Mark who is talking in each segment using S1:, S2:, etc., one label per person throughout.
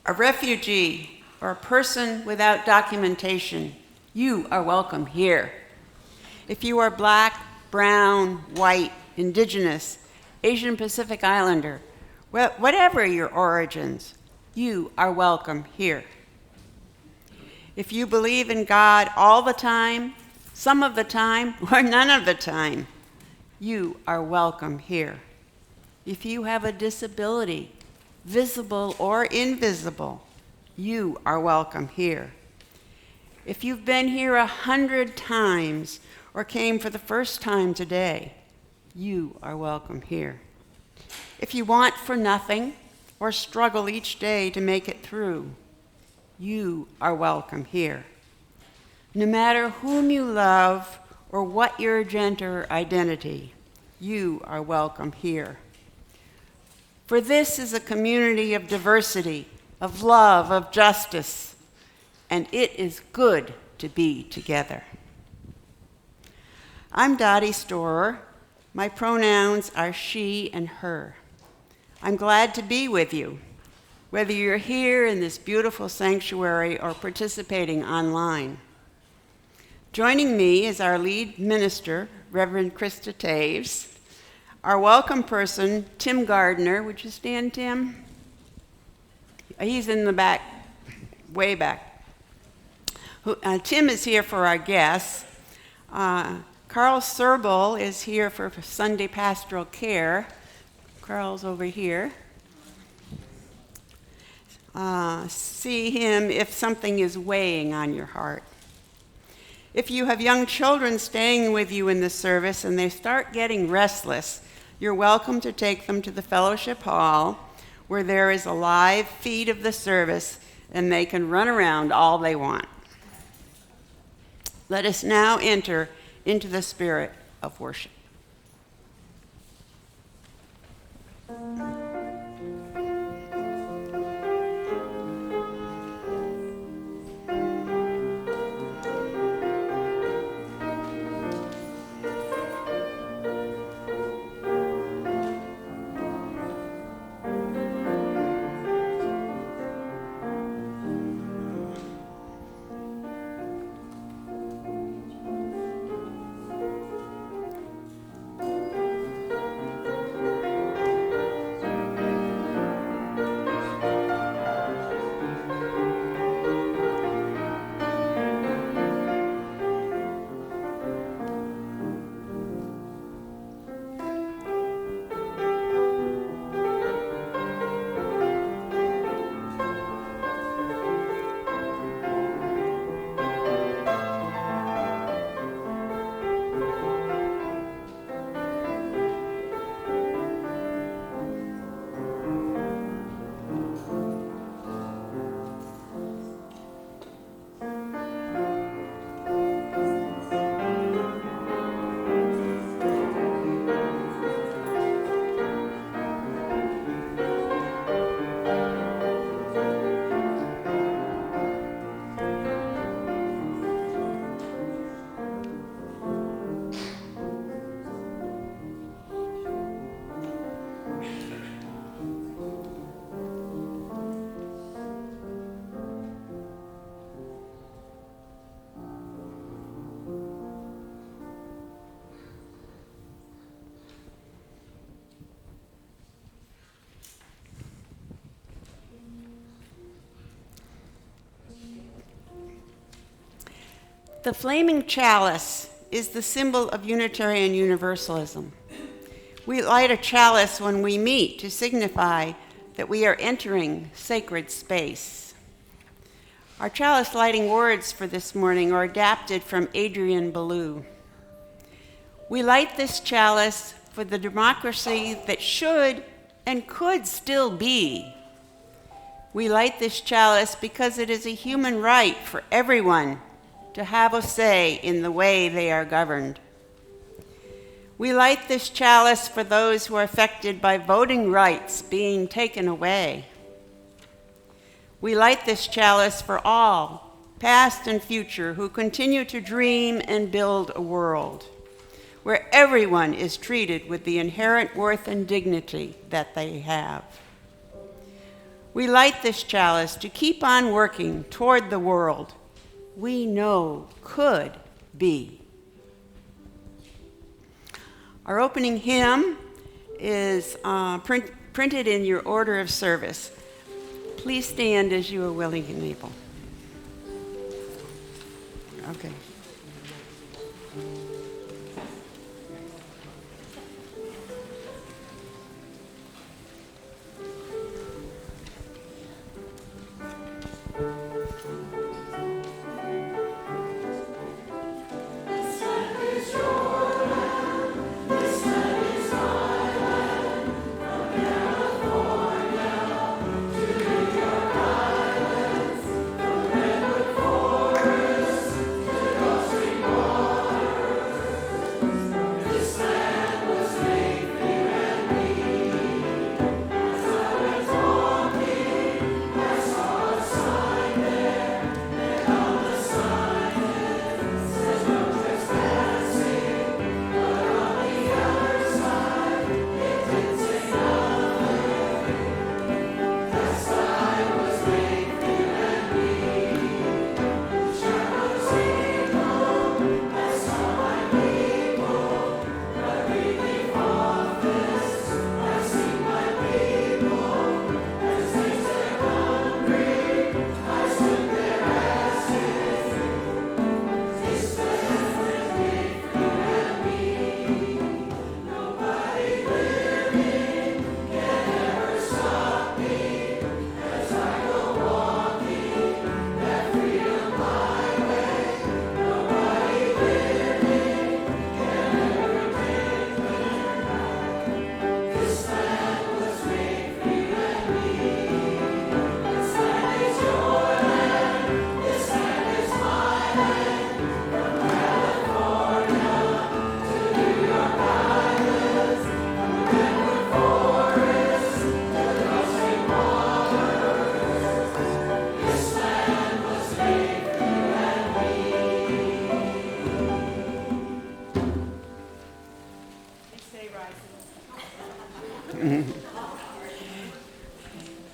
S1: a refugee, or a person without documentation, you are welcome here. If you are black, brown, white, indigenous, Asian Pacific Islander, whatever your origins, you are welcome here. If you believe in God all the time, some of the time, or none of the time, you are welcome here. If you have a disability, visible or invisible, you are welcome here. If you've been here 100 times or came for the first time today, you are welcome here. If you want for nothing or struggle each day to make it through, you are welcome here. No matter whom you love or what your gender identity, you are welcome here. For this is a community of diversity, of love, of justice, and it is good to be together. I'm Dottie Storer. My pronouns are she and her. I'm glad to be with you, whether you're here in this beautiful sanctuary or participating online. Joining me is our lead minister, Reverend Krista Taves, our welcome person, Tim Gardner. Would you stand, Tim? He's in the back, way back. Tim is here for our guests. Carl Serbel is here for Sunday Pastoral Care. Carl's over here. See him if something is weighing on your heart. If you have young children staying with you in the service and they start getting restless, you're welcome to take them to the fellowship hall where there is a live feed of the service and they can run around all they want. Let us now enter into the spirit of worship. The flaming chalice is the symbol of Unitarian Universalism. We light a chalice when we meet to signify that we are entering sacred space. Our chalice lighting words for this morning are adapted from Adrian Ballou. We light this chalice for the democracy that should and could still be. We light this chalice because it is a human right for everyone to have a say in the way they are governed. We light this chalice for those who are affected by voting rights being taken away. We light this chalice for all, past and future, who continue to dream and build a world where everyone is treated with the inherent worth and dignity that they have. We light this chalice to keep on working toward the world we know could be. Our opening hymn is printed in your order of service. Please stand as you are willing and able. Okay.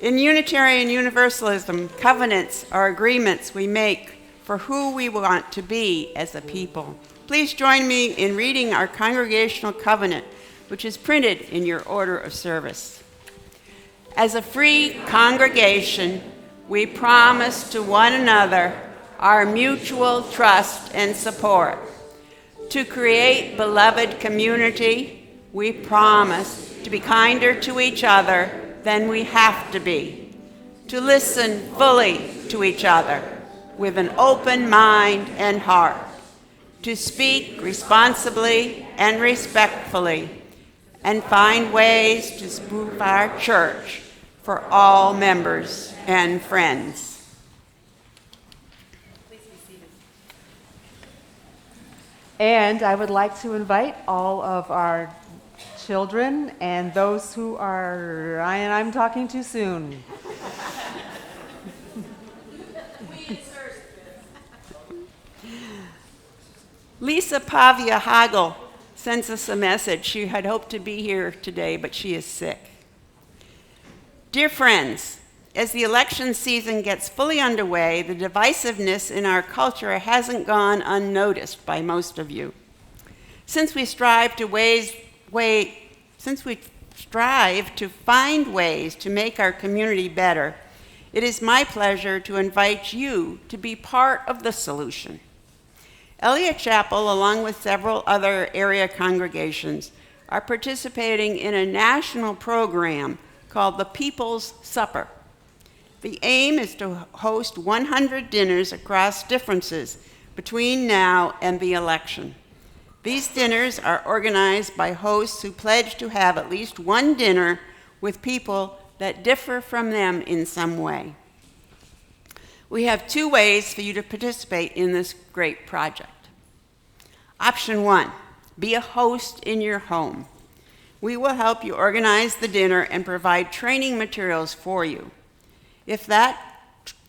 S1: In Unitarian Universalism, covenants are agreements we make for who we want to be as a people. Please join me in reading our congregational covenant, which is printed in your order of service. As a free congregation, we promise to one another our mutual trust and support. To create beloved community, we promise to be kinder to each other than we have to be, to listen fully to each other with an open mind and heart, to speak responsibly and respectfully, and find ways to improve our church for all members and friends.
S2: Please be seated. And I would like to invite all of our children and those who are, and I'm talking too soon.
S1: Lisa Pavia Hagel sends us a message. She had hoped to be here today, but she is sick. Dear friends, as the election season gets fully underway, the divisiveness in our culture hasn't gone unnoticed by most of you. Since we strive to find ways to make our community better, it is my pleasure to invite you to be part of the solution. Eliot Chapel, along with several other area congregations, are participating in a national program called the People's Supper. The aim is to host 100 dinners across differences between now and the election. These dinners are organized by hosts who pledge to have at least one dinner with people that differ from them in some way. We have two ways for you to participate in this great project. Option 1, be a host in your home. We will help you organize the dinner and provide training materials for you. If that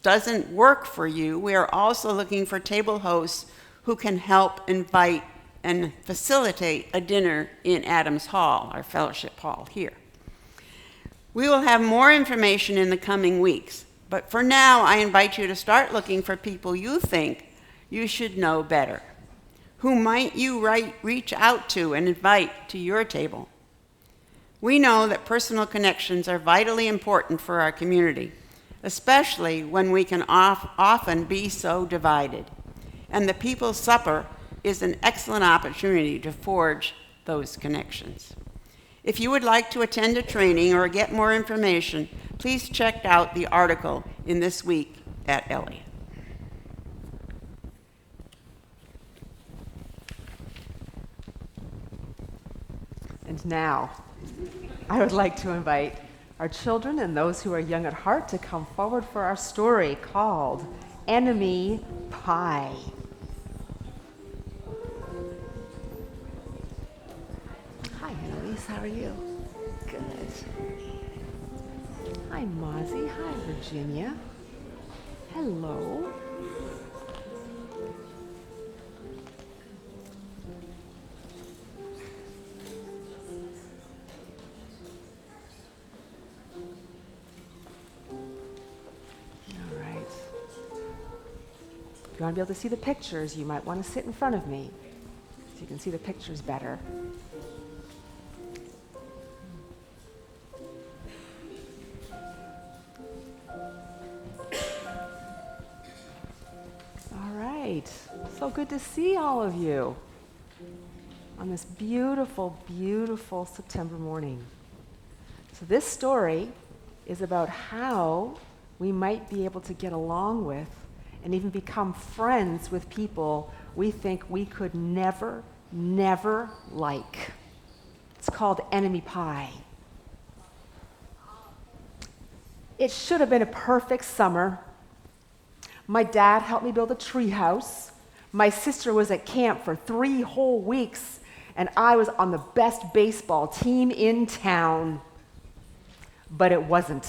S1: doesn't work for you, we are also looking for table hosts who can help invite and facilitate a dinner in Adams Hall, our fellowship hall here. We will have more information in the coming weeks, but for now, I invite you to start looking for people you think you should know better. Who might you reach out to and invite to your table? We know that personal connections are vitally important for our community, especially when we can often be so divided. And the People's Supper is an excellent opportunity to forge those connections. If you would like to attend a training or get more information, please check out the article in This Week at Eliot.
S2: And now, I would like to invite our children and those who are young at heart to come forward for our story called Enemy Pie. Hi, Annalise, how are you? Good. Hi, Mozzie. Hi, Virginia. Hello. If you want to be able to see the pictures, you might want to sit in front of me so you can see the pictures better. All right, so good to see all of you on this beautiful, beautiful September morning. So this story is about how we might be able to get along with and even become friends with people we think we could never, never like. It's called Enemy Pie. It should have been a perfect summer. My dad helped me build a tree house. My sister was at camp for 3 whole weeks, and I was on the best baseball team in town. But it wasn't.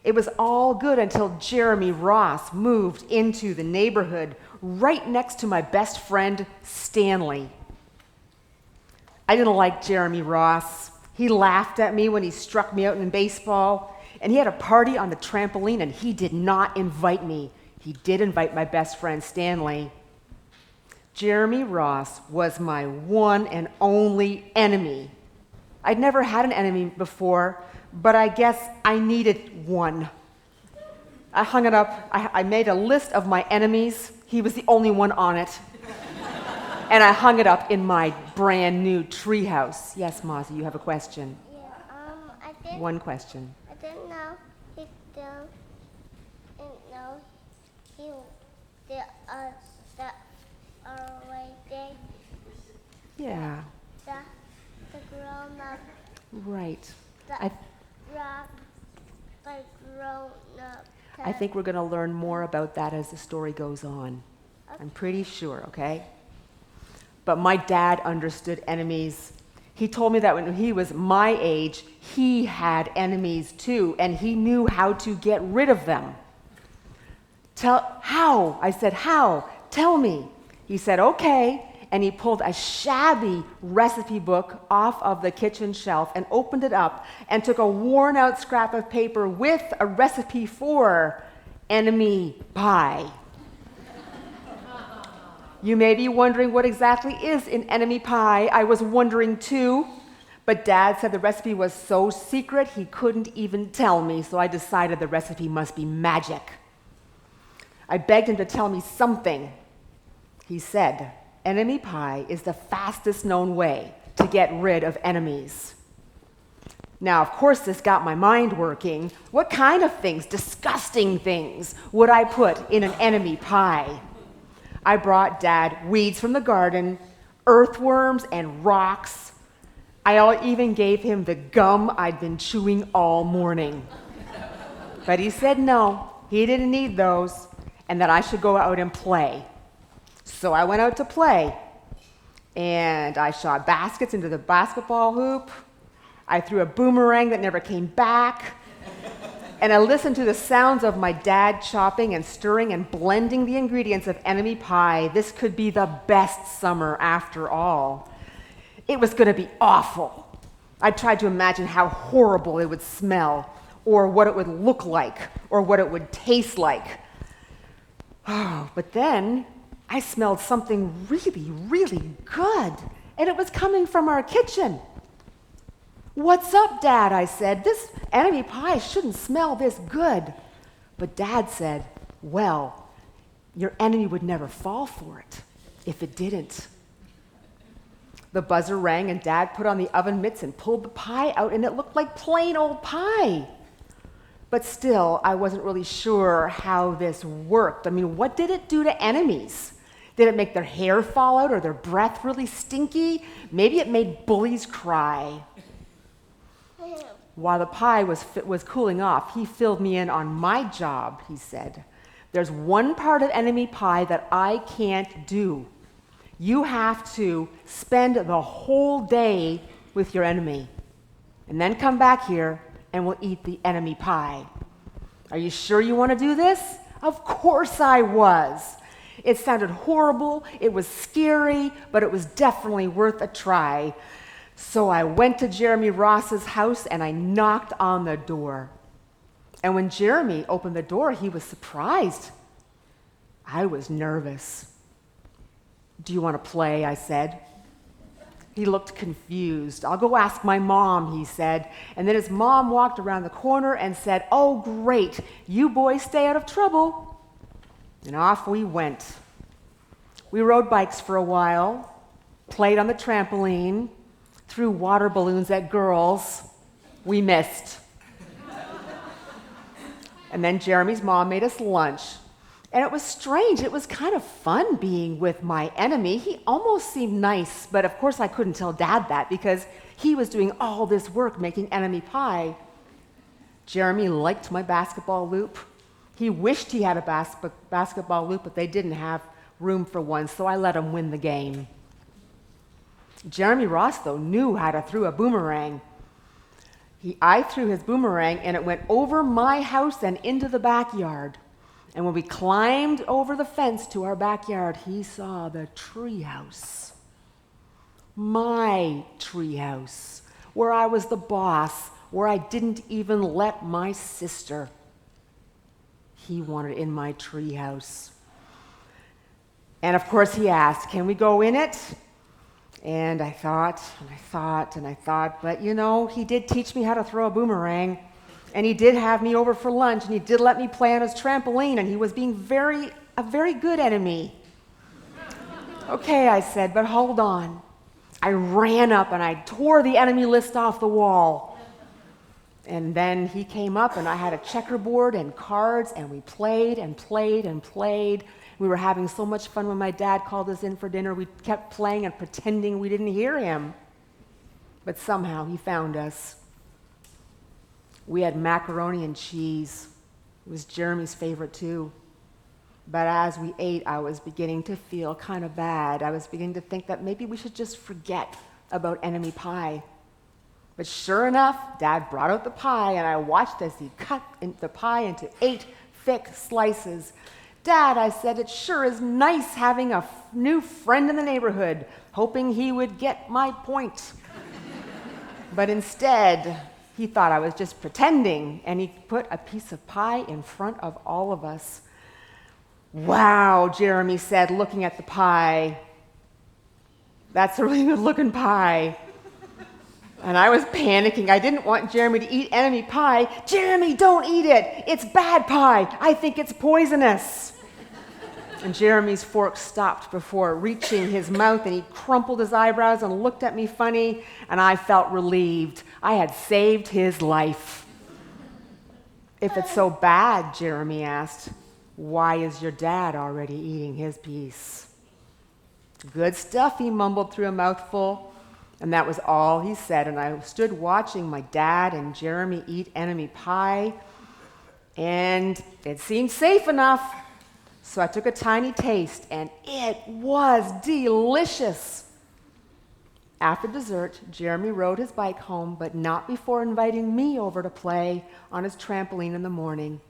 S2: It was all good until Jeremy Ross moved into the neighborhood right next to my best friend, Stanley. I didn't like Jeremy Ross. He laughed at me when he struck me out in baseball, and he had a party on the trampoline, and he did not invite me. He did invite my best friend, Stanley. Jeremy Ross was my one and only enemy. I'd never had an enemy before, but I guess I needed one. I hung it up. I made a list of my enemies. He was the only one on it. And I hung it up in my brand new treehouse. Yes, Mozzie, you have a question.
S3: Yeah,
S2: One question.
S3: I didn't know he still didn't know he the right there.
S2: Yeah,
S3: The grown up
S2: right.
S3: the rock the grown up.
S2: I think we're going to learn more about that as the story goes on. I'm pretty sure, okay? But my dad understood enemies. He told me that when he was my age, he had enemies too, and he knew how to get rid of them. How? I said, how? Tell me. He said, okay. And he pulled a shabby recipe book off of the kitchen shelf and opened it up and took a worn out scrap of paper with a recipe for enemy pie. You may be wondering what exactly is in enemy pie. I was wondering too, but Dad said the recipe was so secret he couldn't even tell me, so I decided the recipe must be magic. I begged him to tell me something. He said, enemy pie is the fastest known way to get rid of enemies. Now, of course, this got my mind working. What kind of things, disgusting things, would I put in an enemy pie? I brought Dad weeds from the garden, earthworms, and rocks. I even gave him the gum I'd been chewing all morning. But he said no, he didn't need those, and that I should go out and play. So I went out to play, and I shot baskets into the basketball hoop. I threw a boomerang that never came back. And I listened to the sounds of my dad chopping and stirring and blending the ingredients of enemy pie. This could be the best summer after all. It was going to be awful. I tried to imagine how horrible it would smell, or what it would look like, or what it would taste like. Oh, but then I smelled something really, really good, and it was coming from our kitchen. "What's up, Dad?" I said. "This enemy pie shouldn't smell this good." But Dad said, "Well, your enemy would never fall for it if it didn't." The buzzer rang, and Dad put on the oven mitts and pulled the pie out, and it looked like plain old pie. But still, I wasn't really sure how this worked. I mean, what did it do to enemies? Did it make their hair fall out or their breath really stinky? Maybe it made bullies cry. While the pie was cooling off, he filled me in on my job, he said. "There's one part of enemy pie that I can't do. You have to spend the whole day with your enemy, and then come back here and we'll eat the enemy pie." "Are you sure you want to do this?" Of course I was. It sounded horrible, it was scary, but it was definitely worth a try. So I went to Jeremy Ross's house and I knocked on the door. And when Jeremy opened the door, he was surprised. I was nervous. "Do you want to play?" I said. He looked confused. "I'll go ask my mom," he said. And then his mom walked around the corner and said, "Oh, great, you boys stay out of trouble." And off we went. We rode bikes for a while, played on the trampoline, threw water balloons at girls. We missed. And then Jeremy's mom made us lunch. And it was strange. It was kind of fun being with my enemy. He almost seemed nice, but of course I couldn't tell Dad that because he was doing all this work making enemy pie. Jeremy liked my basketball loop. He wished he had a basketball loop, but they didn't have room for one, so I let him win the game. Jeremy Ross, though, knew how to throw a boomerang. I threw his boomerang, and it went over my house and into the backyard. And when we climbed over the fence to our backyard, he saw the treehouse. My treehouse, where I was the boss, where I didn't even let my sister. He wanted in my treehouse. And of course he asked, "Can we go in it?" And I thought, but you know, he did teach me how to throw a boomerang. And he did have me over for lunch, and he did let me play on his trampoline, and he was being a very good enemy. "Okay," I said, "but hold on." I ran up and I tore the enemy list off the wall. And then he came up, and I had a checkerboard and cards, and we played and played and played. We were having so much fun when my dad called us in for dinner. We kept playing and pretending we didn't hear him. But somehow he found us. We had macaroni and cheese. It was Jeremy's favorite too. But as we ate, I was beginning to feel kind of bad. I was beginning to think that maybe we should just forget about enemy pie. But sure enough, Dad brought out the pie, and I watched as he cut the pie into 8 thick slices. "Dad," I said, "it sure is nice having a new friend in the neighborhood," hoping he would get my point. But instead, he thought I was just pretending, and he put a piece of pie in front of all of us. "Wow," Jeremy said, looking at the pie. "That's a really good-looking pie." And I was panicking. I didn't want Jeremy to eat enemy pie. "Jeremy, don't eat it. It's bad pie. I think it's poisonous." And Jeremy's fork stopped before reaching his mouth, and he crumpled his eyebrows and looked at me funny, and I felt relieved. I had saved his life. "If it's so bad," Jeremy asked, "why is your dad already eating his piece?" "Good stuff," he mumbled through a mouthful. And that was all he said, and I stood watching my dad and Jeremy eat enemy pie, and it seemed safe enough. So I took a tiny taste, and it was delicious. After dessert, Jeremy rode his bike home, but not before inviting me over to play on his trampoline in the morning.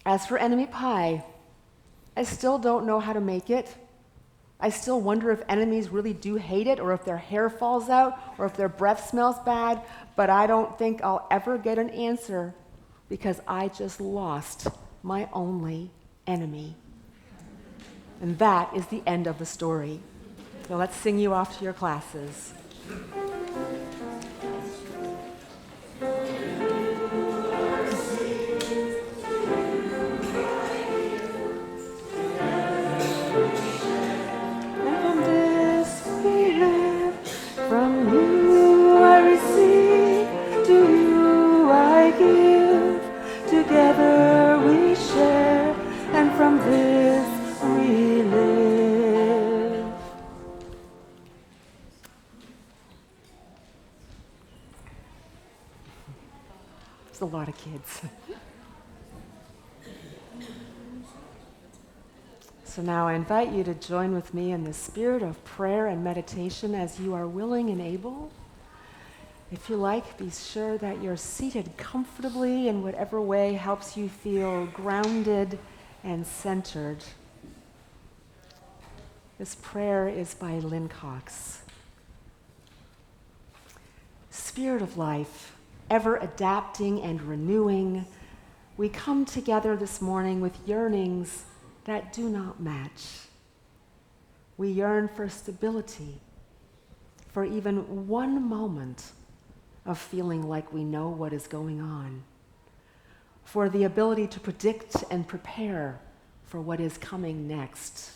S2: As for enemy pie, I still don't know how to make it. I still wonder if enemies really do hate it, or if their hair falls out, or if their breath smells bad, but I don't think I'll ever get an answer because I just lost my only enemy. And that is the end of the story. So let's sing you off to your classes. From you I receive, to you I give, together we share, and from this we live. It's a lot of kids. So now I invite you to join with me in the spirit of prayer and meditation as you are willing and able. If you like, be sure that you're seated comfortably in whatever way helps you feel grounded and centered. This prayer is by Lynn Cox. Spirit of life, ever adapting and renewing, we come together this morning with yearnings that do not match. We yearn for stability, for even one moment of feeling like we know what is going on, for the ability to predict and prepare for what is coming next.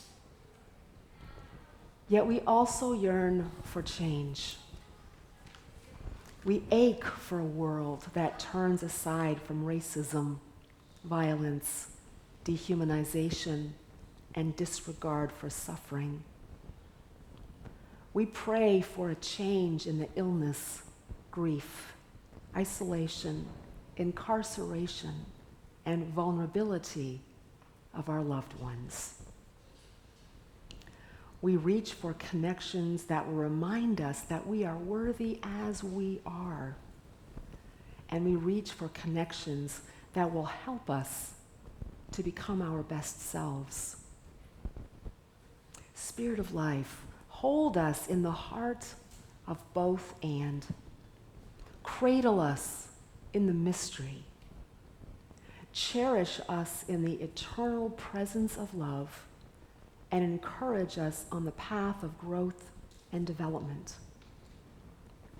S2: Yet we also yearn for change. We ache for a world that turns aside from racism, violence, dehumanization, and disregard for suffering. We pray for a change in the illness, grief, isolation, incarceration, and vulnerability of our loved ones. We reach for connections that will remind us that we are worthy as we are. And we reach for connections that will help us to become our best selves. Spirit of life, hold us in the heart of both and. Cradle us in the mystery. Cherish us in the eternal presence of love, and encourage us on the path of growth and development.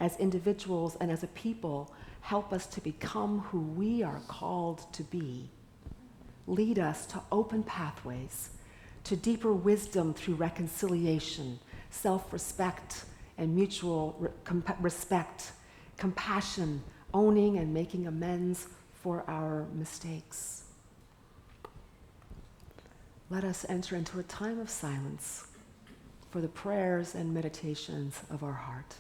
S2: As individuals and as a people, help us to become who we are called to be. Lead us to open pathways, to deeper wisdom through reconciliation, self-respect, and mutual respect, compassion, owning and making amends for our mistakes. Let us enter into a time of silence for the prayers and meditations of our heart.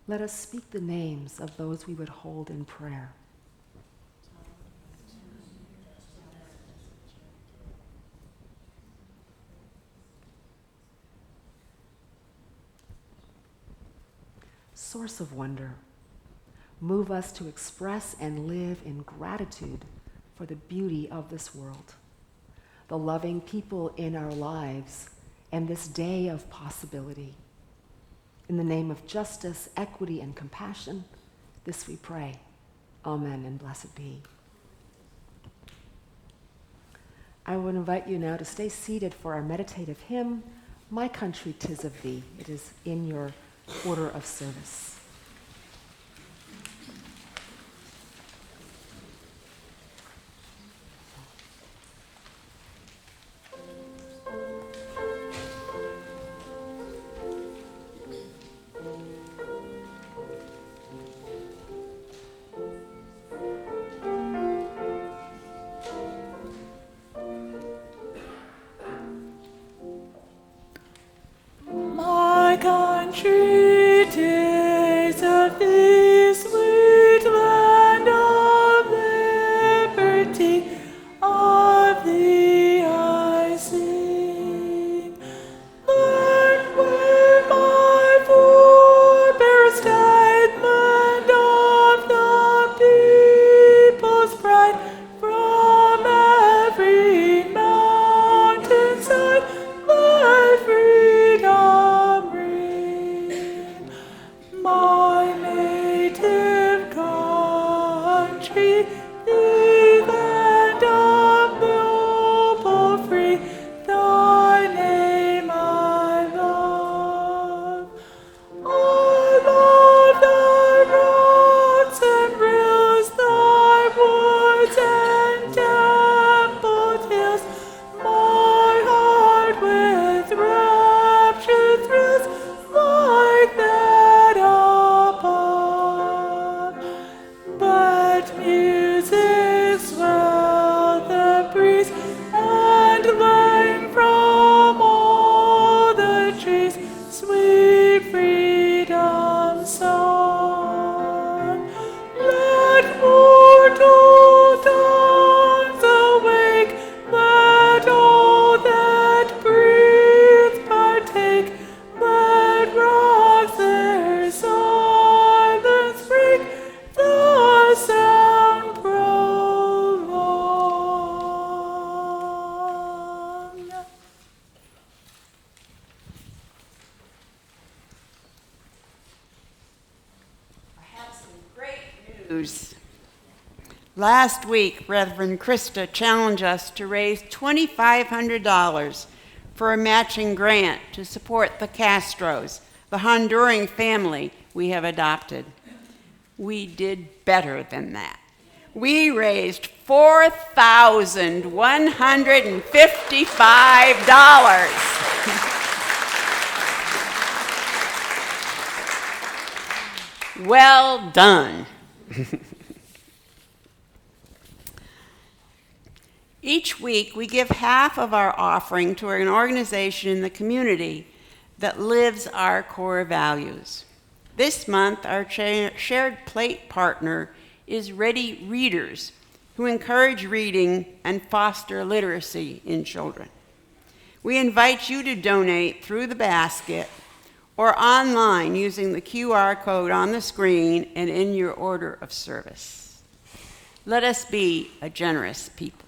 S2: Let us speak the names of those we would hold in prayer. Source of wonder, move us to express and live in gratitude for the beauty of this world, the loving people in our lives, and this day of possibility. In the name of justice, equity, and compassion, this we pray. Amen, and blessed be. I would invite you now to stay seated for our meditative hymn, My Country 'Tis of Thee. It is in your order of service.
S4: tree, the land of noble free, thy name I love. I love thy rocks and rills, thy woods and templed hills. My heart with rapture thrills like that above. But music swell the breeze and lang from all the trees sweet freedom song. Let mortal tongues awake, let all that breathe partake, let rocks their silence break, the sound prolong.
S1: I have some great news. Last week, Reverend Krista challenged us to raise $2,500 for a matching grant to support the Castros, the Honduran family we have adopted. We did better than that. We raised $4,155. Well done. Each week, we give half of our offering to an organization in the community that lives our core values. This month, our shared plate partner is Ready Readers, who encourage reading and foster literacy in children. We invite you to donate through the basket or online using the QR code on the screen and in your order of service. Let us be a generous people.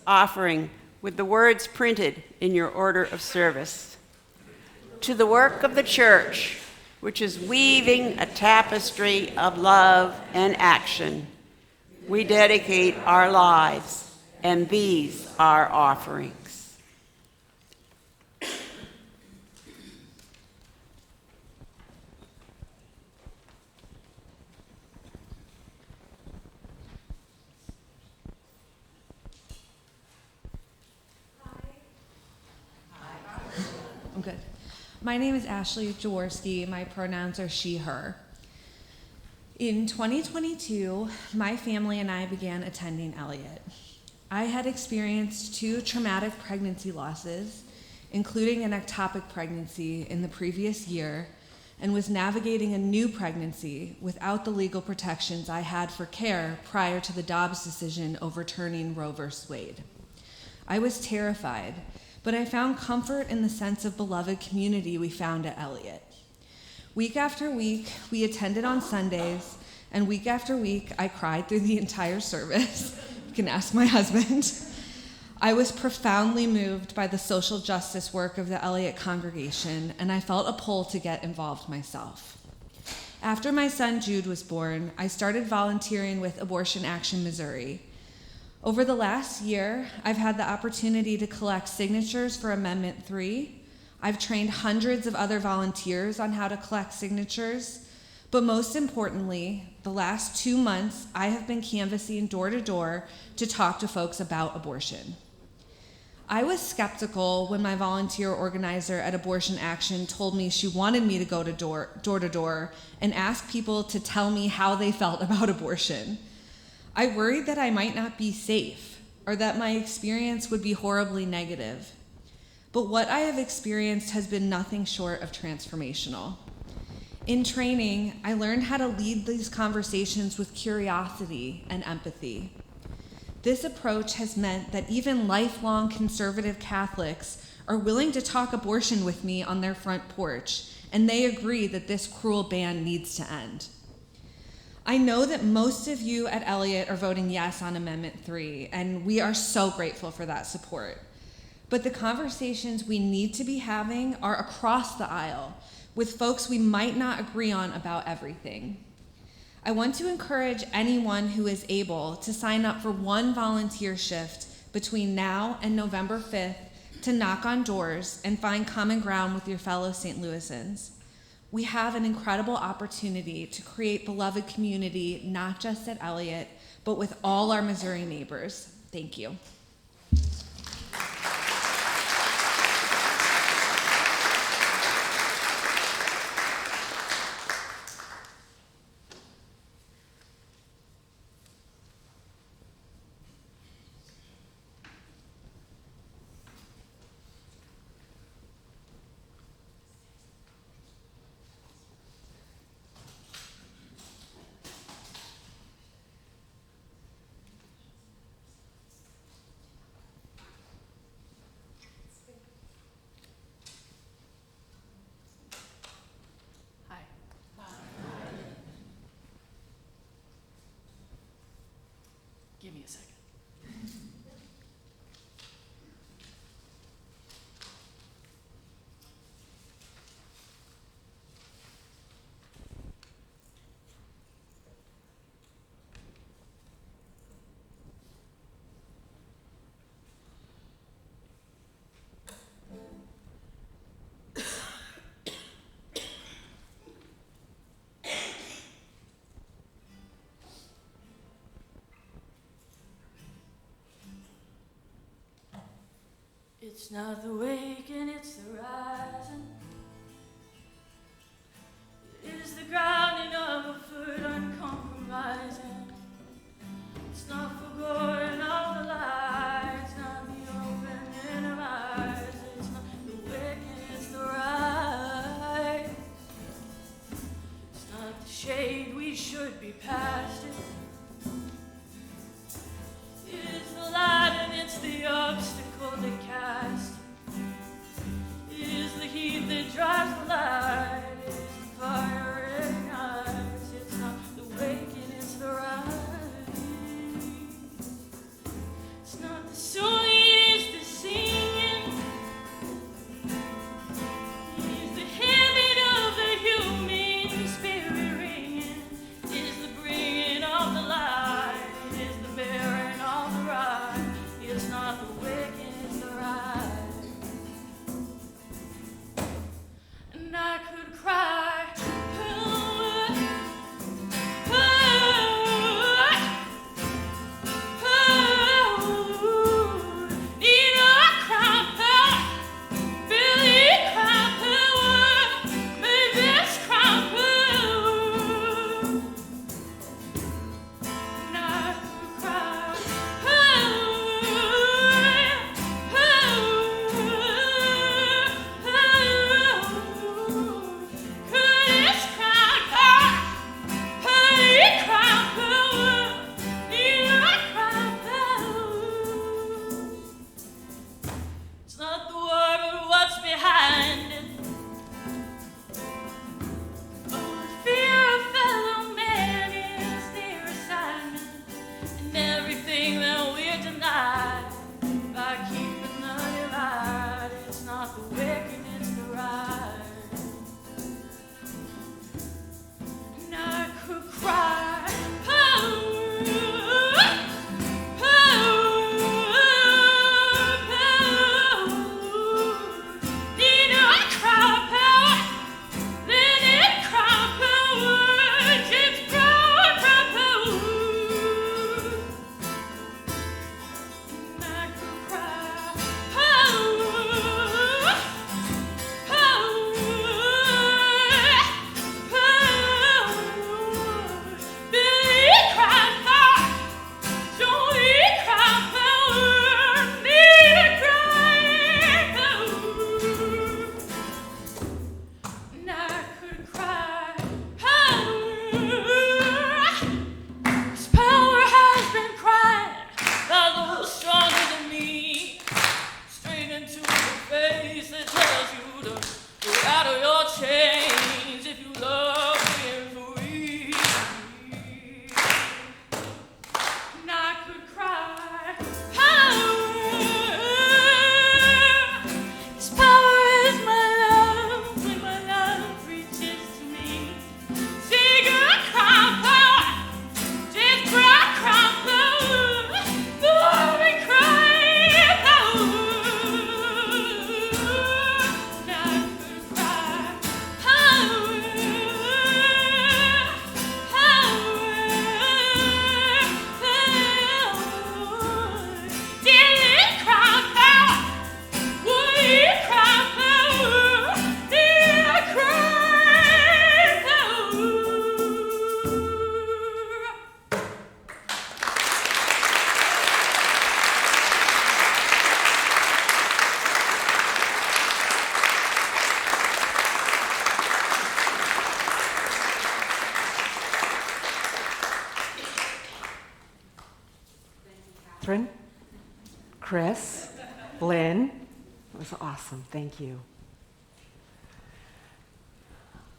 S1: Offering with the words printed in your order of service. To the work of the church, which is weaving a tapestry of love and action, we dedicate our lives, and these are offerings.
S5: I'm good. My name is Ashley Jaworski. My pronouns are she, her. In 2022, my family and I began attending Eliot. I had experienced 2 traumatic pregnancy losses, including an ectopic pregnancy in the previous year, and was navigating a new pregnancy without the legal protections I had for care prior to the Dobbs decision overturning Roe v. Wade. I was terrified, but I found comfort in the sense of beloved community we found at Eliot. Week after week, we attended on Sundays, and week after week, I cried through the entire service. You can ask my husband. I was profoundly moved by the social justice work of the Eliot congregation, and I felt a pull to get involved myself. After my son Jude was born, I started volunteering with Abortion Action Missouri. Over the last year, I've had the opportunity to collect signatures for Amendment 3. I've trained hundreds of other volunteers on how to collect signatures, but most importantly, the last 2 months, I have been canvassing door to door to talk to folks about abortion. I was skeptical when my volunteer organizer at Abortion Action told me she wanted me to go to door to door and ask people to tell me how they felt about abortion. I worried that I might not be safe or that my experience would be horribly negative. But what I have experienced has been nothing short of transformational. In training, I learned how to lead these conversations with curiosity and empathy. This approach has meant that even lifelong conservative Catholics are willing to talk abortion with me on their front porch, and they agree that this cruel ban needs to end. I know that most of you at Eliot are voting yes on Amendment 3, and we are so grateful for that support. But the conversations we need to be having are across the aisle, with folks we might not agree on about everything. I want to encourage anyone who is able to sign up for one volunteer shift between now and November 5th to knock on doors and find common ground with your fellow St. Louisans. We have an incredible opportunity to create beloved community, not just at Eliot, but with all our Missouri neighbors. Thank you.
S4: Give me a second. It's not the waking, it's the rising. It is the grounding of a foot uncompromising. It's not forgoing all the lies, not the opening of eyes. It's not the waking, it's the rise. It's not the shade, we should be past it. It's the light and it's the obstacle that cast. It's the heat that drives the light. It's the fire it ignites. It's not the waking, it's the rise. It's not the song, it's the singing. It's the heaven of the human spirit ringing. It's the bringing of the light. It's the bearing of the ride. It's not the waking, it's the rise. And I could cry. By
S2: was awesome. Thank you.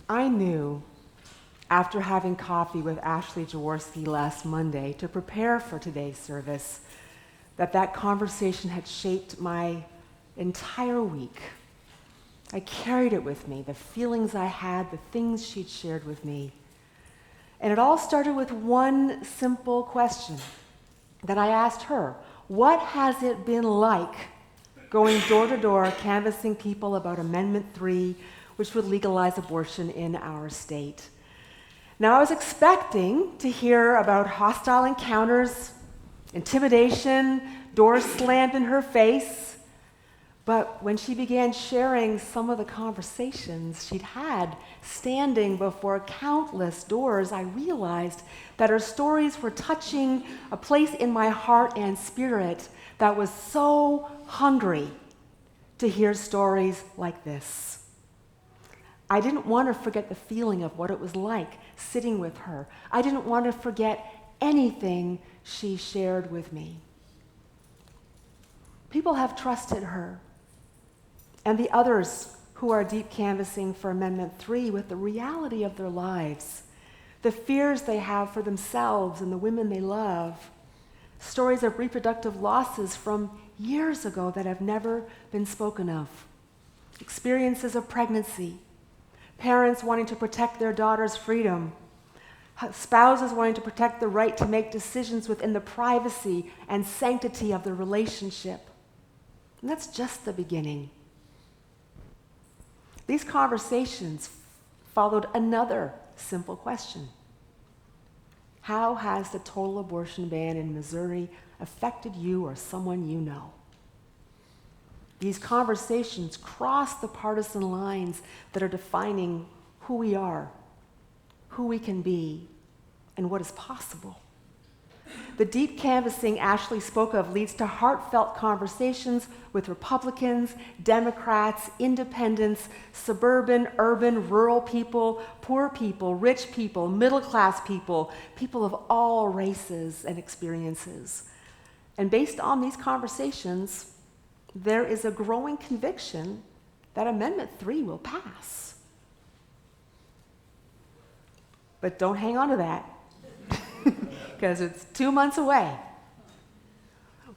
S2: I knew after having coffee with Ashley Jaworski last Monday to prepare for today's service that conversation had shaped my entire week. I carried it with me, the feelings I had, the things she'd shared with me. And it all started with one simple question that I asked her. What has it been like going door to door, canvassing people about Amendment 3, which would legalize abortion in our state? Now, I was expecting to hear about hostile encounters, intimidation, doors slammed in her face. But when she began sharing some of the conversations she'd had standing before countless doors, I realized that her stories were touching a place in my heart and spirit that was so hungry to hear stories like this. I didn't want to forget the feeling of what it was like sitting with her. I didn't want to forget anything she shared with me. People have trusted her and the others who are deep canvassing for Amendment 3 with the reality of their lives, the fears they have for themselves and the women they love, stories of reproductive losses from years ago that have never been spoken of, experiences of pregnancy, parents wanting to protect their daughter's freedom, spouses wanting to protect the right to make decisions within the privacy and sanctity of the relationship. And that's just the beginning. These conversations followed another simple question. How has the total abortion ban in Missouri affected you or someone you know? These conversations cross the partisan lines that are defining who we are, who we can be, and what is possible. The deep canvassing Ashley spoke of leads to heartfelt conversations with Republicans, Democrats, independents, suburban, urban, rural people, poor people, rich people, middle-class people, people of all races and experiences. And based on these conversations, there is a growing conviction that Amendment 3 will pass. But don't hang on to that, because it's 2 months away.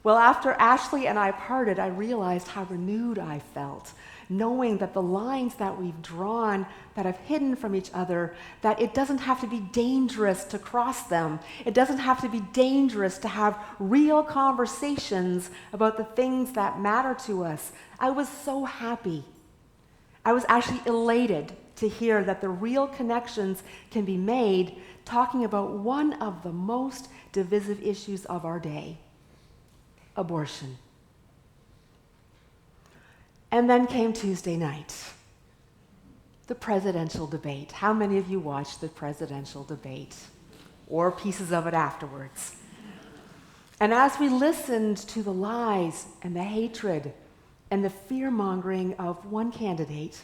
S2: Well, after Ashley and I parted, I realized how renewed I felt, knowing that the lines that we've drawn, that have hidden from each other, that it doesn't have to be dangerous to cross them. It doesn't have to be dangerous to have real conversations about the things that matter to us. I was so happy. I was actually elated to hear that the real connections can be made talking about one of the most divisive issues of our day, abortion. And then came Tuesday night, the presidential debate. How many of you watched the presidential debate or pieces of it afterwards? And as we listened to the lies and the hatred and the fear-mongering of one candidate,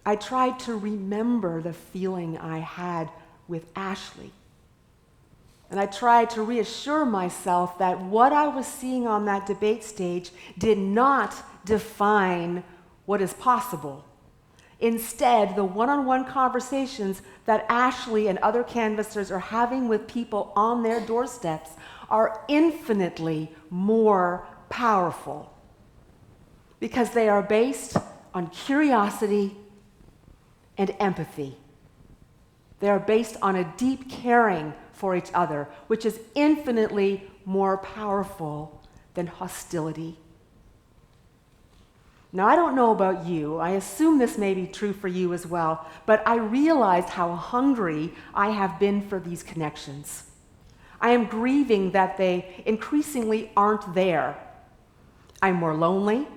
S2: I tried to remember the feeling I had with Ashley. And I tried to reassure myself that what I was seeing on that debate stage did not define what is possible. Instead, the one-on-one conversations that Ashley and other canvassers are having with people on their doorsteps are infinitely more powerful because they are based on curiosity and empathy. They are based on a deep caring for each other, which is infinitely more powerful than hostility. Now, I don't know about you. I assume this may be true for you as well, but I realized how hungry I have been for these connections. I am grieving that they increasingly aren't there. I'm more lonely.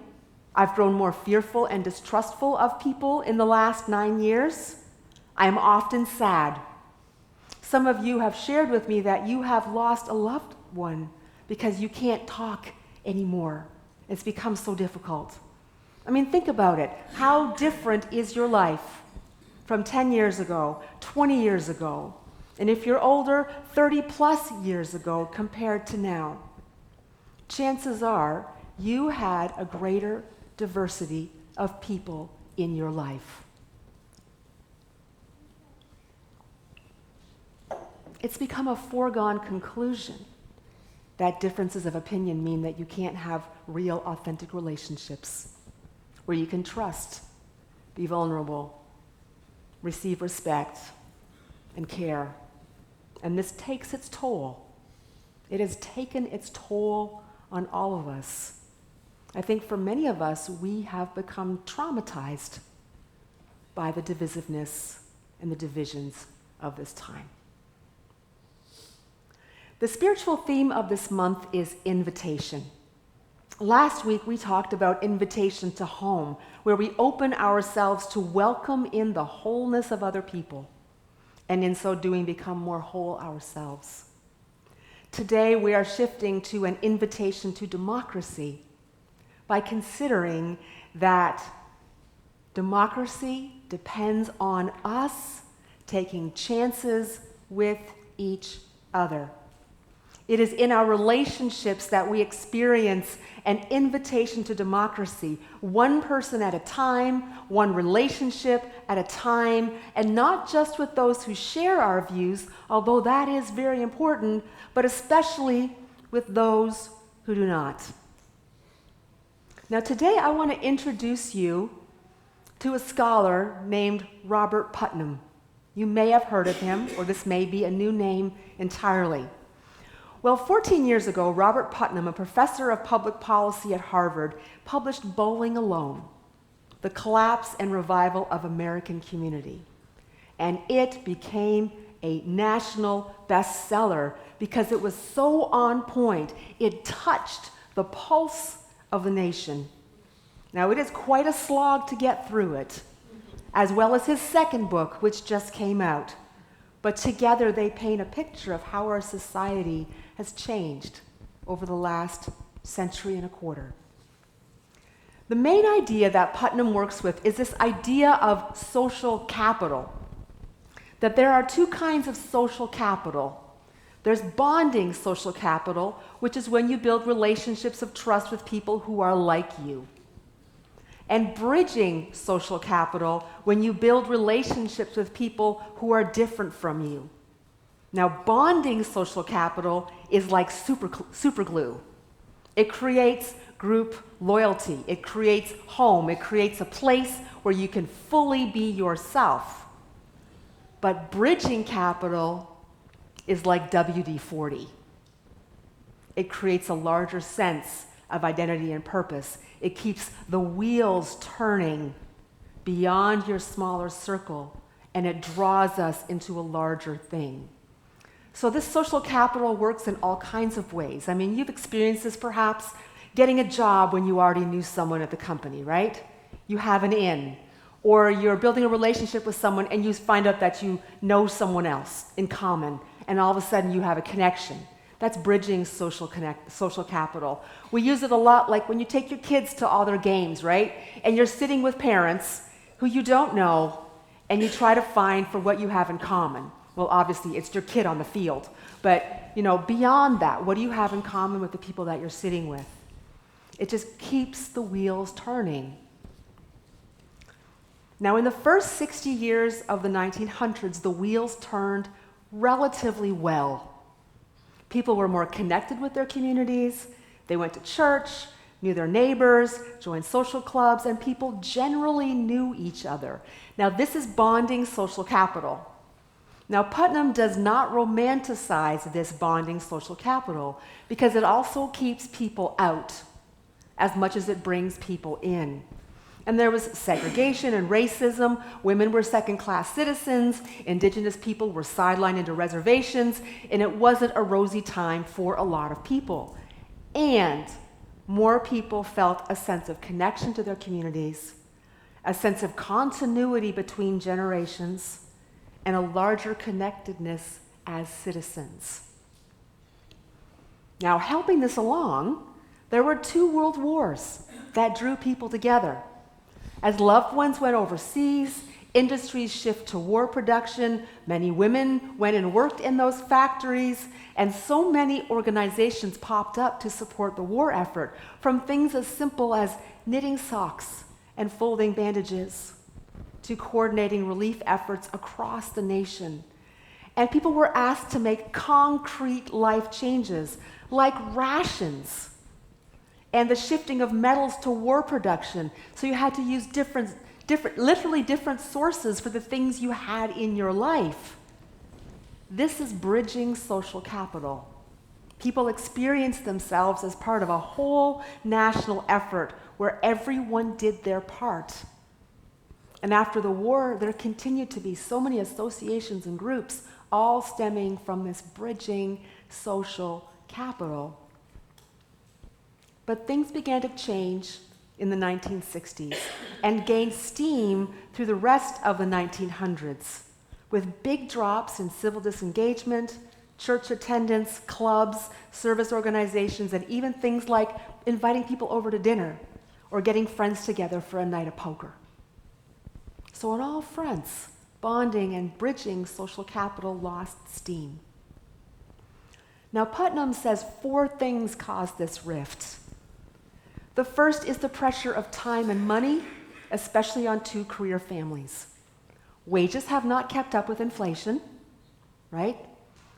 S2: I've grown more fearful and distrustful of people in the last 9 years. I am often sad. Some of you have shared with me that you have lost a loved one because you can't talk anymore. It's become so difficult. I mean, think about it. How different is your life from 10 years ago, 20 years ago, and if you're older, 30 plus years ago compared to now? Chances are you had a greater diversity of people in your life. It's become a foregone conclusion that differences of opinion mean that you can't have real, authentic relationships where you can trust, be vulnerable, receive respect, and care. And this takes its toll. It has taken its toll on all of us. I think for many of us, we have become traumatized by the divisiveness and the divisions of this time. The spiritual theme of this month is invitation. Last week, we talked about invitation to home, where we open ourselves to welcome in the wholeness of other people, and in so doing, become more whole ourselves. Today, we are shifting to an invitation to democracy by considering that democracy depends on us taking chances with each other. It is in our relationships that we experience an invitation to democracy, one person at a time, one relationship at a time, and not just with those who share our views, although that is very important, but especially with those who do not. Now, today I want to introduce you to a scholar named Robert Putnam. You may have heard of him, or this may be a new name entirely. Well, 14 years ago, Robert Putnam, a professor of public policy at Harvard, published Bowling Alone, The Collapse and Revival of American Community. And it became a national bestseller because it was so on point. It touched the pulse of the nation. Now, it is quite a slog to get through it, as well as his second book, which just came out. But together they paint a picture of how our society has changed over the last century and a quarter. The main idea that Putnam works with is this idea of social capital, that there are two kinds of social capital. There's bonding social capital, which is when you build relationships of trust with people who are like you. And bridging social capital, when you build relationships with people who are different from you. Now, bonding social capital is like super glue. It creates group loyalty. It creates home. It creates a place where you can fully be yourself. But bridging capital is like WD-40. It creates a larger sense of identity and purpose. It keeps the wheels turning beyond your smaller circle, and it draws us into a larger thing. So this social capital works in all kinds of ways. I mean, you've experienced this perhaps, getting a job when you already knew someone at the company, right? You have an in. Or you're building a relationship with someone and you find out that you know someone else in common, and all of a sudden you have a connection. That's bridging social capital. We use it a lot like when you take your kids to all their games, right? And you're sitting with parents who you don't know, and you try to find for what you have in common. Well, obviously, it's your kid on the field. But, beyond that, what do you have in common with the people that you're sitting with? It just keeps the wheels turning. Now, in the first 60 years of the 1900s, the wheels turned relatively well. People were more connected with their communities. They went to church, knew their neighbors, joined social clubs, and people generally knew each other. Now, this is bonding social capital. Now, Putnam does not romanticize this bonding social capital because it also keeps people out as much as it brings people in. And there was segregation and racism. Women were second-class citizens. Indigenous people were sidelined into reservations. And it wasn't a rosy time for a lot of people. And more people felt a sense of connection to their communities, a sense of continuity between generations, and a larger connectedness as citizens. Now, helping this along, there were 2 world wars that drew people together. As loved ones went overseas, Industries shift to war production. Many women went and worked in those factories, and so many organizations popped up to support the war effort, from things as simple as knitting socks and folding bandages to coordinating relief efforts across the nation. And people were asked to make concrete life changes, like rations and the shifting of metals to war production. So you had to use literally different sources for the things you had in your life. This is bridging social capital. People experience themselves as part of a whole national effort where everyone did their part. And after the war, there continued to be so many associations and groups, all stemming from this bridging social capital. But things began to change in the 1960s and gained steam through the rest of the 1900s, with big drops in civil disengagement, church attendance, clubs, service organizations, and even things like inviting people over to dinner or getting friends together for a night of poker. So on all fronts, bonding and bridging social capital lost steam. Now, Putnam says 4 things caused this rift. The first is the pressure of time and money, especially on 2-career families. Wages have not kept up with inflation, right?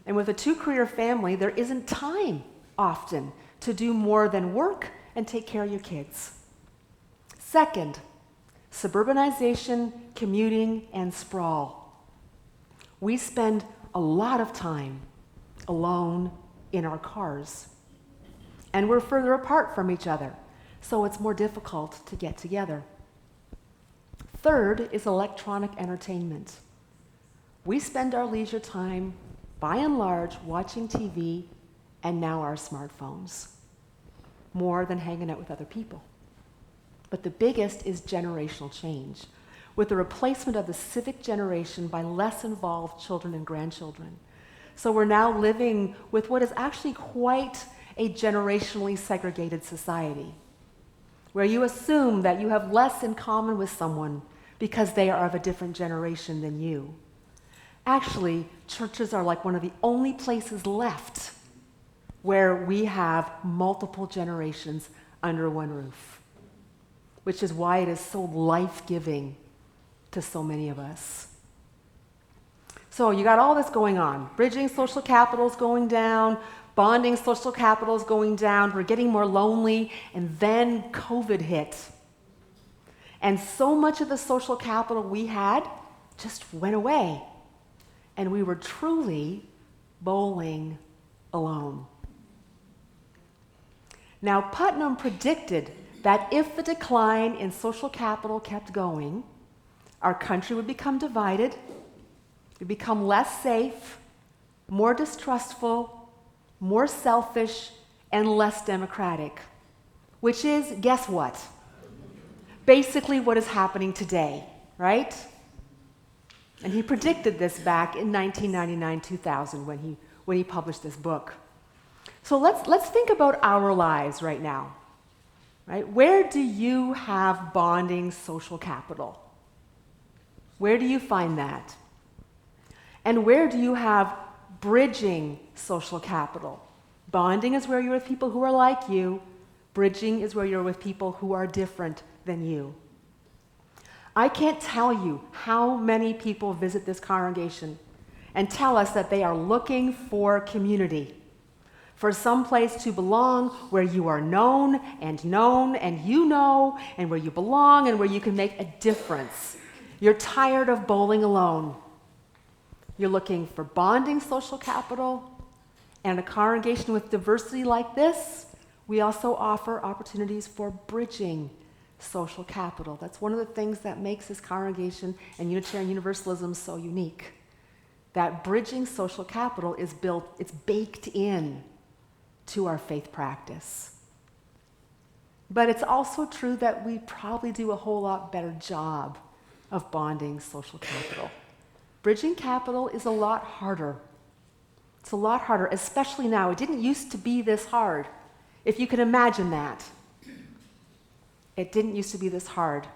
S2: And with a 2-career family, there isn't time often to do more than work and take care of your kids. Second, suburbanization, commuting, and sprawl. We spend a lot of time alone in our cars, and we're further apart from each other, so it's more difficult to get together. Third is electronic entertainment. We spend our leisure time, by and large, watching TV and now our smartphones, more than hanging out with other people. But the biggest is generational change, with the replacement of the civic generation by less involved children and grandchildren. So we're now living with what is actually quite a generationally segregated society, where you assume that you have less in common with someone because they are of a different generation than you. Actually, churches are like one of the only places left where we have multiple generations under one roof, which is why it is so life-giving to so many of us. So you got all this going on. Bridging social capital is going down, bonding social capital is going down, we're getting more lonely, and then COVID hit. And so much of the social capital we had just went away. And we were truly bowling alone. Now, Putnam predicted that if the decline in social capital kept going, our country would become divided, it would become less safe, more distrustful, more selfish, and less democratic. Which is, guess what? Basically what is happening today, right? And he predicted this back in 1999-2000 when he published this book. So let's think about our lives right now. Right? Where do you have bonding social capital? Where do you find that? And where do you have bridging social capital? Bonding is where you're with people who are like you. Bridging is where you're with people who are different than you. I can't tell you how many people visit this congregation and tell us that they are looking for community, for some place to belong where you are known and you know, and where you belong and where you can make a difference. You're tired of bowling alone. You're looking for bonding social capital, and a congregation with diversity like this, we also offer opportunities for bridging social capital. That's one of the things that makes this congregation and Unitarian Universalism so unique. That bridging social capital is built, it's baked in to our faith practice. But it's also true that we probably do a whole lot better job of bonding social capital. Bridging capital is a lot harder. It's a lot harder, especially now. It didn't used to be this hard, if you can imagine that. It didn't used to be this hard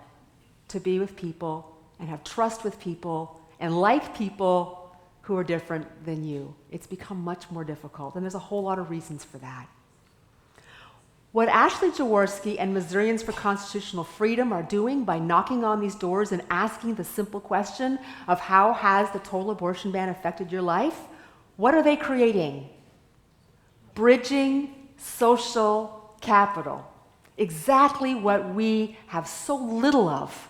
S2: to be with people and have trust with people and like people who are different than you. It's become much more difficult, and there's a whole lot of reasons for that. What Ashley Jaworski and Missourians for Constitutional Freedom are doing by knocking on these doors and asking the simple question of how has the total abortion ban affected your life? What are they creating? Bridging social capital. Exactly what we have so little of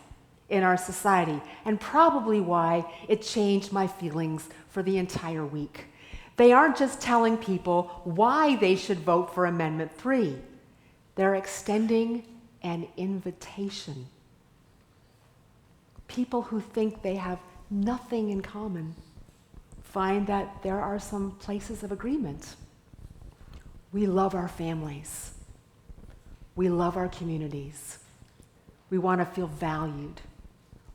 S2: in our society, and probably why it changed my feelings for the entire week. They aren't just telling people why they should vote for Amendment 3. They're extending an invitation. People who think they have nothing in common find that there are some places of agreement. We love our families. We love our communities. We want to feel valued.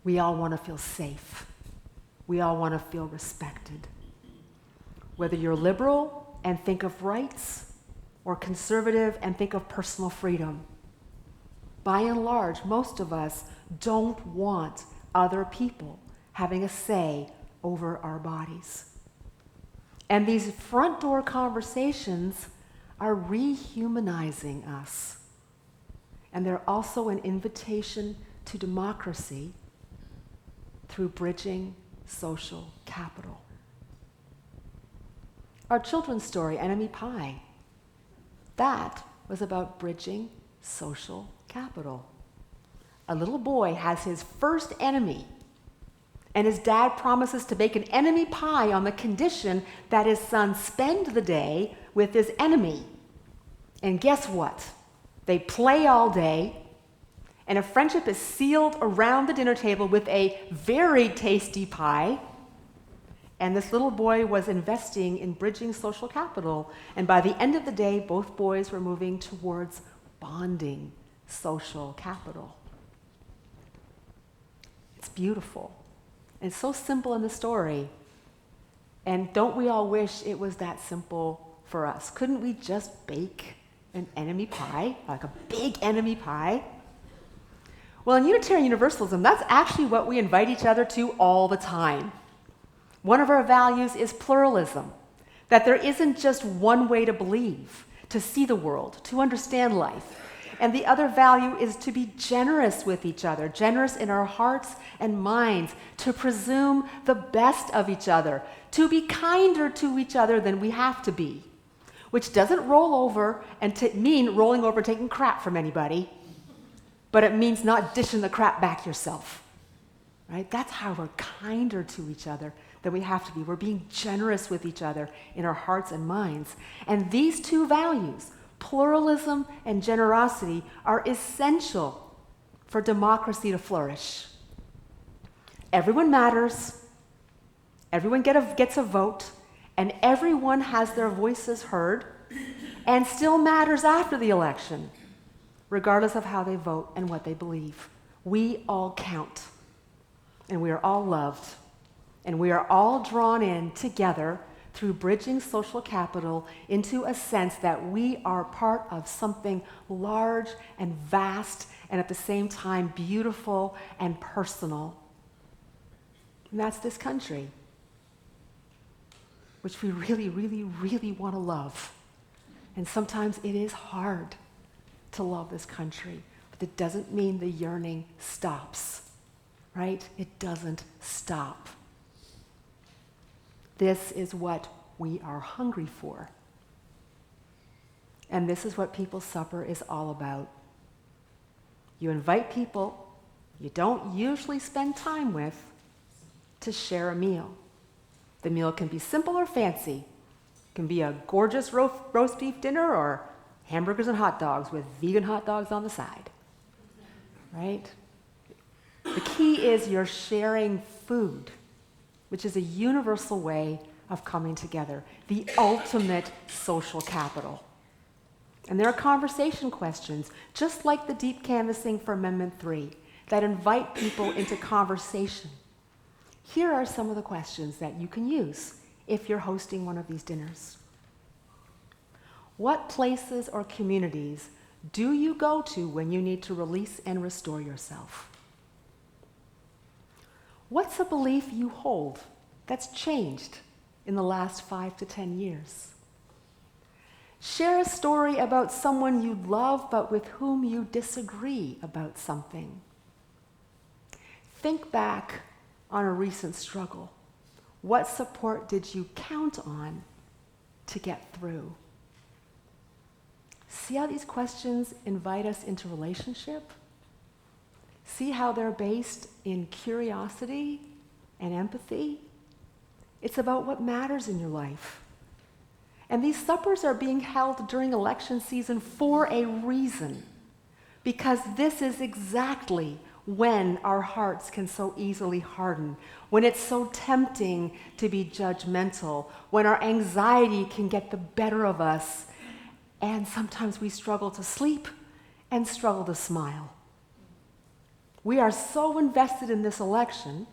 S2: We all want to feel safe. We all want to feel respected. Whether you're liberal and think of rights, or conservative and think of personal freedom, by and large, most of us don't want other people having a say over our bodies. And these front door conversations are rehumanizing us. And they're also an invitation to democracy through bridging social capital. Our children's story, Enemy Pie, that was about bridging social capital. A little boy has his first enemy, and his dad promises to bake an enemy pie on the condition that his son spend the day with his enemy. And guess what? They play all day, and a friendship is sealed around the dinner table with a very tasty pie. And this little boy was investing in bridging social capital. And by the end of the day, both boys were moving towards bonding social capital. It's beautiful. And so simple in the story. And don't we all wish it was that simple for us? Couldn't we just bake an enemy pie, like a big enemy pie? Well, in Unitarian Universalism, that's actually what we invite each other to all the time. One of our values is pluralism, that there isn't just one way to believe, to see the world, to understand life. And the other value is to be generous with each other, generous in our hearts and minds, to presume the best of each other, to be kinder to each other than we have to be, which doesn't roll over and mean rolling over and taking crap from anybody, but it means not dishing the crap back yourself, right? That's how we're kinder to each other than we have to be. We're being generous with each other in our hearts and minds. And these two values, pluralism and generosity, are essential for democracy to flourish. Everyone matters, everyone gets a vote, and everyone has their voices heard and still matters after the election, regardless of how they vote and what they believe. We all count, and we are all loved. And we are all drawn in together through bridging social capital into a sense that we are part of something large and vast and at the same time beautiful and personal. And that's this country, which we really, really, really want to love. And sometimes it is hard to love this country, but it doesn't mean the yearning stops, right? It doesn't stop. This is what we are hungry for. And this is what People's Supper is all about. You invite people you don't usually spend time with to share a meal. The meal can be simple or fancy. It can be a gorgeous roast beef dinner or hamburgers and hot dogs with vegan hot dogs on the side, right? The key is you're sharing food, which is a universal way of coming together, the ultimate social capital. And there are conversation questions, just like the deep canvassing for Amendment 3, that invite people into conversation. Here are some of the questions that you can use if you're hosting one of these dinners. What places or communities do you go to when you need to release and restore yourself? What's a belief you hold that's changed in the last 5 to 10 years? Share a story about someone you love but with whom you disagree about something. Think back on a recent struggle. What support did you count on to get through? See how these questions invite us into relationship? See how they're based in curiosity and empathy? It's about what matters in your life. And these suppers are being held during election season for a reason, because this is exactly when our hearts can so easily harden, when it's so tempting to be judgmental, when our anxiety can get the better of us, and sometimes we struggle to sleep and struggle to smile. We are so invested in this election.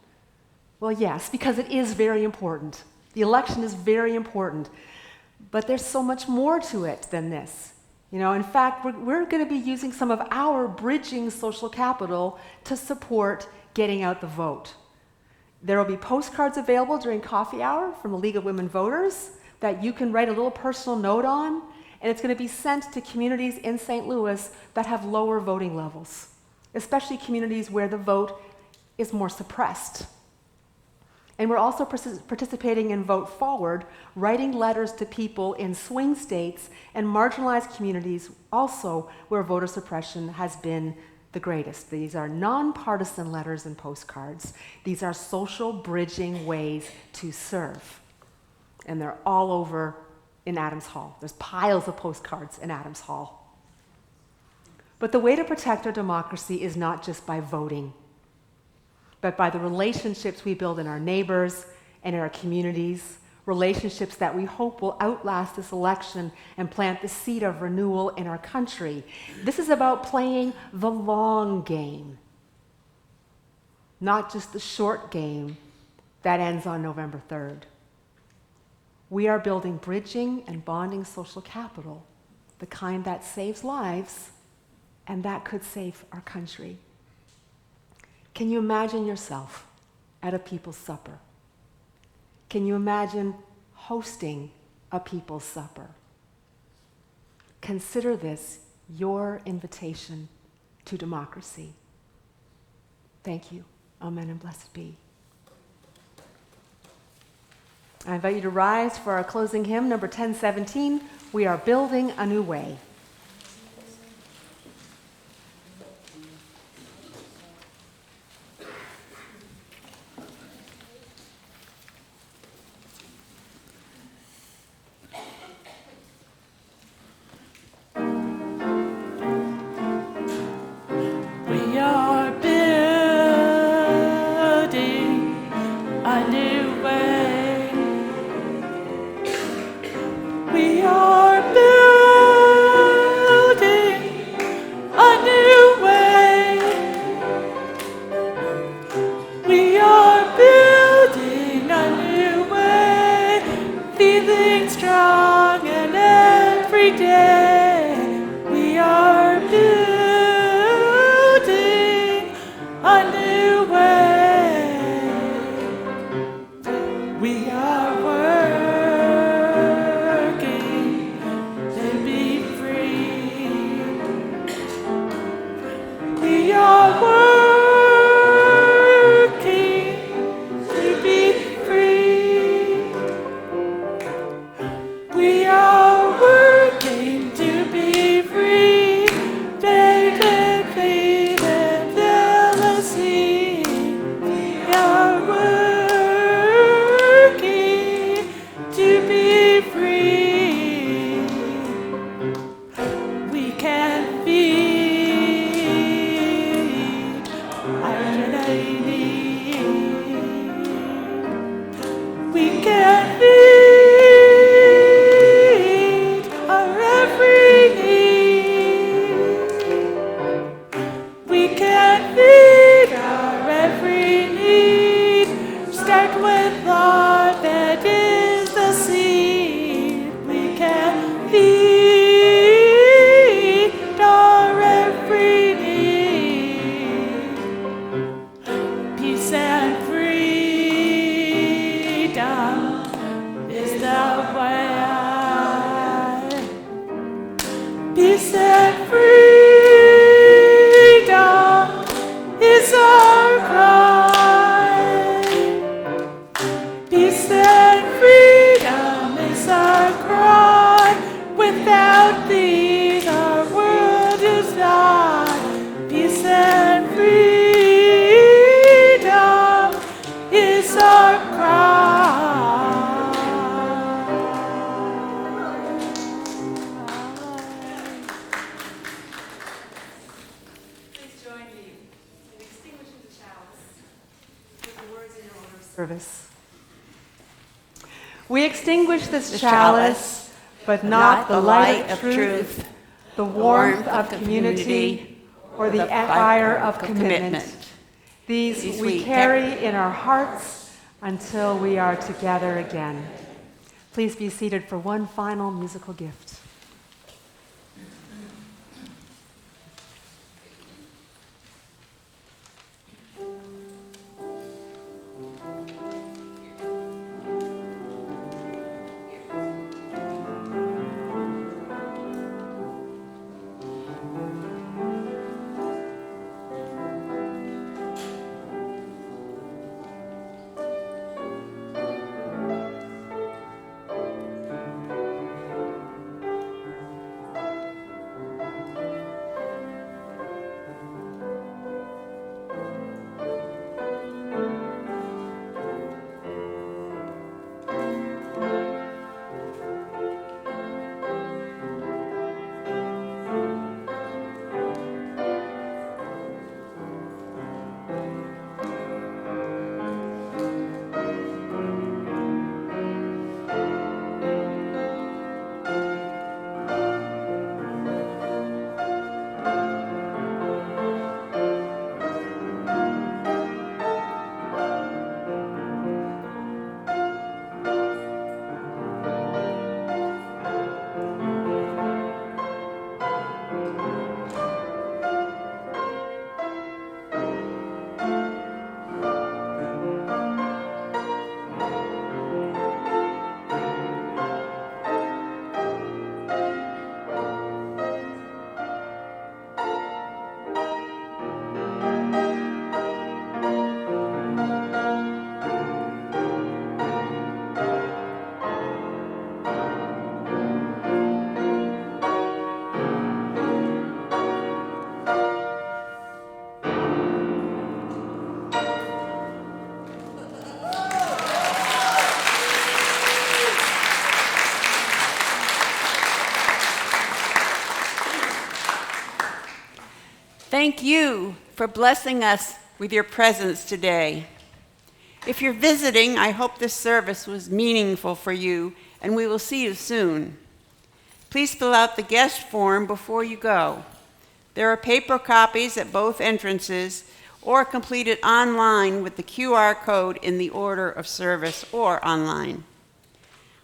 S2: Well, yes, because it is very important. The election is very important. But there's so much more to it than this. In fact, we're going to be using some of our bridging social capital to support getting out the vote. There will be postcards available during coffee hour from the League of Women Voters that you can write a little personal note on, and it's going to be sent to communities in St. Louis that have lower voting levels, especially communities where the vote is more suppressed. And we're also participating in Vote Forward, writing letters to people in swing states and marginalized communities also where voter suppression has been the greatest. These are nonpartisan letters and postcards. These are social bridging ways to serve. And they're all over in Adams Hall. There's piles of postcards in Adams Hall. But the way to protect our democracy is not just by voting, but by the relationships we build in our neighbors and in our communities, relationships that we hope will outlast this election and plant the seed of renewal in our country. This is about playing the long game, not just the short game that ends on November 3rd. We are building bridging and bonding social capital, the kind that saves lives and that could save our country. Can you imagine yourself at a people's supper? Can you imagine hosting a people's supper? Consider this your invitation to democracy. Thank you. Amen and blessed be. I invite you to rise for our closing hymn, number 1017, We Are Building a New Way.
S4: We are building a new way. We are building
S2: service. We extinguish this
S1: The
S2: chalice, but not the light of truth,
S1: truth,
S2: the warmth of community, or the fire of commitment. These we carry in our hearts until we are together again. Please be seated for one final musical gift.
S1: Thank you for blessing us with your presence today. If you're visiting, I hope this service was meaningful for you, and we will see you soon. Please fill out the guest form before you go. There are paper copies at both entrances, or complete it online with the QR code in the order of service or online.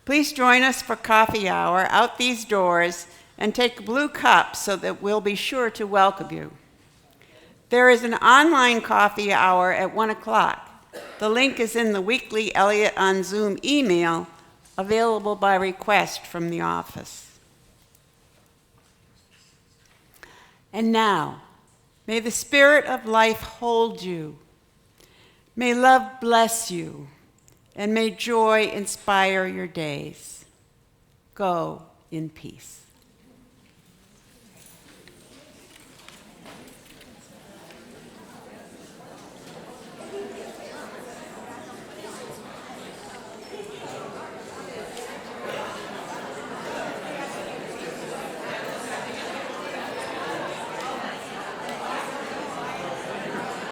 S1: Please join us for coffee hour out these doors and take a blue cup so that we'll be sure to welcome you. There is an online coffee hour at 1 o'clock. The link is in the weekly Eliot on Zoom email, available by request from the office. And now, may the Spirit of life hold you. May love bless you, and may joy inspire your days. Go in peace.